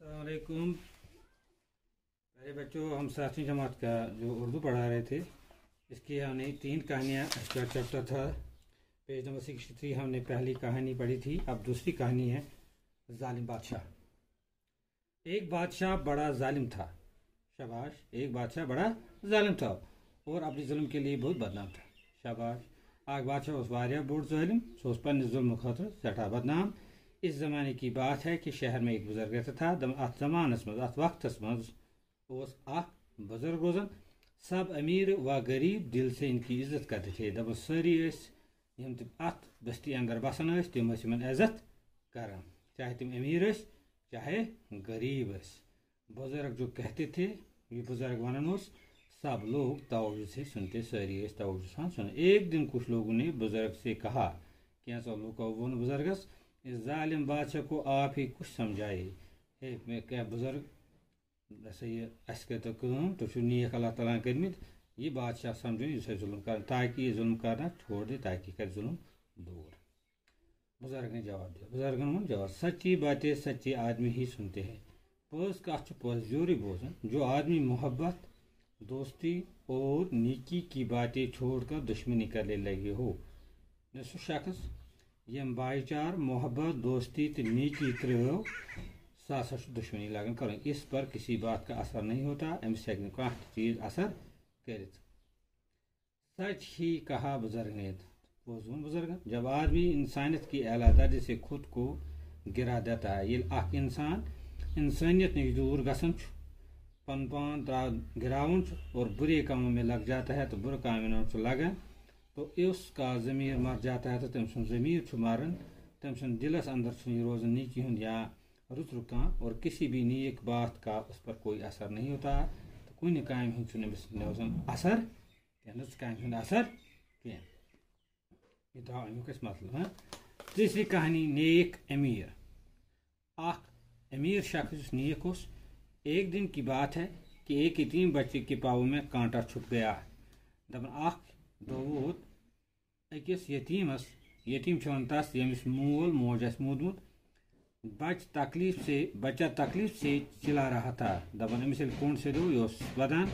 अस्सलाम वालेकुम। प्यारे बच्चों, हम 7वीं जमात का जो उर्दू पढ़ा रहे थे, इसकी हमने 3 कहानियाँ, इसका चैप्टर था पेज नंबर 63। हमने पहली कहानी पढ़ी थी। अब दूसरी कहानी है जालिम बादशाह। एक बादशाह बड़ा जालिम था। शाबाश। एक बादशाह बड़ा जालिम था और अपने जुल्म के लिए बहुत बदनाम था। शाबाश। आग बादशाह उस वारिया बोर्ड जालिम सोच पन्ने जुल्म खातर सठा बदनाम। इस ज़माने की बात है कि शहर में एक बुजुर्ग रहता था। अत ज़मानस मज अत वक्तस मज ओस अख बुजुर्ग रोजन। सब अमीर व गरीब दिल से इनकी इज्जत करते थे। दप सारी यम तम अत बस्ती अंदर बसान तम इज्जत कर, चाहे तुम अमीर चाहे गरीब। बुजुर्ग जो कहते थे, ये बुजुर्ग वन सब लोग तवज्जो से सुनते, सारी तवज्जो से सुने। एक दिन कुछ लोगों ने बुजुर्ग से कहा, क्या लोगों वो बुजुर्गस, इस जालिम बादशाह को आप ही कुछ समझाए। हे मैं क्या बुजुर्ग, जैसे ये अस्कर तो कम तो नीक अल्लाह ताला करमित ये बादशाह समझो इसे जुल्म कर, ताकि ये जुल्म करना छोड़ दे, ताकि कर जुल्म दूर। बुजुर्ग ने जवाब दिया। बुजुर्ग ने जवाब, सच्ची बातें सच्चे आदमी ही सुनते हैं। पोस का पोस जोरी बोझन। जो आदमी मोहब्बत, दोस्ती और नेकी की बातें छोड़कर दुश्मनी करने लगे हो, सो शख्स यम भाईचार, मोहब्बत, दोस्ती तो नेकी त्रो सा दुश्मनी लगन कर, इस पर किसी बात का असर नहीं होता। अमिस चीज असर कर। सच ही कहा बुजुर्ग ने। बोझून बुजुर्ग, जब आदमी इंसानियत की आला दर्जे से खुद को गिरा देता है, ये इंसान इंसानियत नश दूर गसन, पन पान गिरावन और बुरे कामों में लग जाता है, तो बुरे कामों में लगन तो उसका ज़मीर मर जाता है, तो तम सुन ज़मीर मारन, तम सुन दिलस अंदर रोज़न नीकी हूँ या रुत रुका, और किसी भी नेक बात का उस पर कोई असर नहीं होता। तो कोई काम हूँ असर काम असर क्या ये तो किस मतलब है। तीसरी कहानी नेक अमीर। आख अमीर शख्स नेक उस। एक दिन की बात है कि एक यतीम बच्चे के पाँव में कांटा छुप गया। दपन आख दोत अकिस यतीमस, यतीम तस यमिस मोल मोज मोदमुत, बच्चा तकलीफ से चिल्ला रहा था। दपन अमिस कौन से दो यो वदान।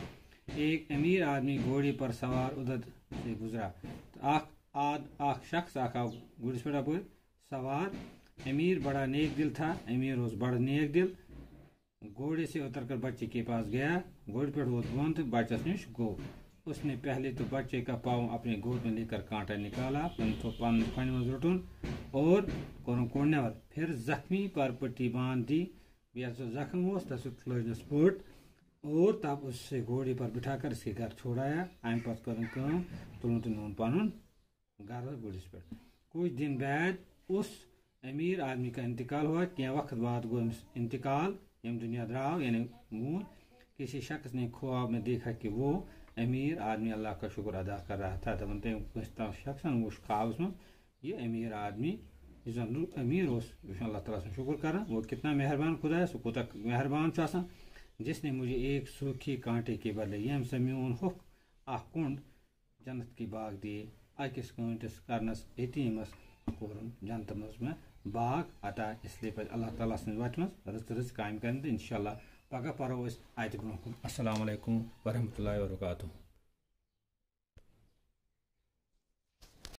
एक अमीर आदमी घोड़े पर सवार उधर से गुजरा। तो आख शख्स आखा गुड़स पे अप सवार। अमीर बड़ा नेक दिल था। अमीर उस बड़ा नेक दिल घोड़े से उतरकर बच्चे के पास गया। घोड़े पर वो बंद बच्चस निश गो। उसने पहले तो बच्चे का पाँव अपने गोद में लेकर कांटा निकाला, रुटन और कोड़ने वाल, फिर जख्मी पर पट्टी बांध दी। जख्म हो तस पोट और तब उससे घोड़े पर बिठाकर इसके घर छोड़ाया। आम पत कर तुलन पान घर गुड़िस पे। कुछ दिन बाद उस अमीर आदमी का इंतकाल हुआ। क्या वक्त बाद गो इंतकाल, यम दुनिया द्राव यानी मूल। किसी शख्स ने ख्वाब में देखा कि वो अमीर आदमी अल्लाह का शुक्र अदा कर रहा था। तो शख्स उस ख्वाब में ये अमीर आदमी अमीर अल्लाह ताला से शुक्र कर, वो कितना मेहरबान खुदा है, सो कोता मेहरबान आसान, जिसने मुझे एक सूखी कांटे के बदले यम से म्यून हुक अख कुंड जन्नत की बाग दिए। अकिस कंटिस करनस यतीमस कोरन जन्नत में बाग अता। इसलिए पे अल्लाह ताला से वत मज रज कायम कर। इंशाल्लाह पगह परो अत ब्रोह। अस्सलाम वालेकुम वरहमतुल्लाहि वबरकातुहू।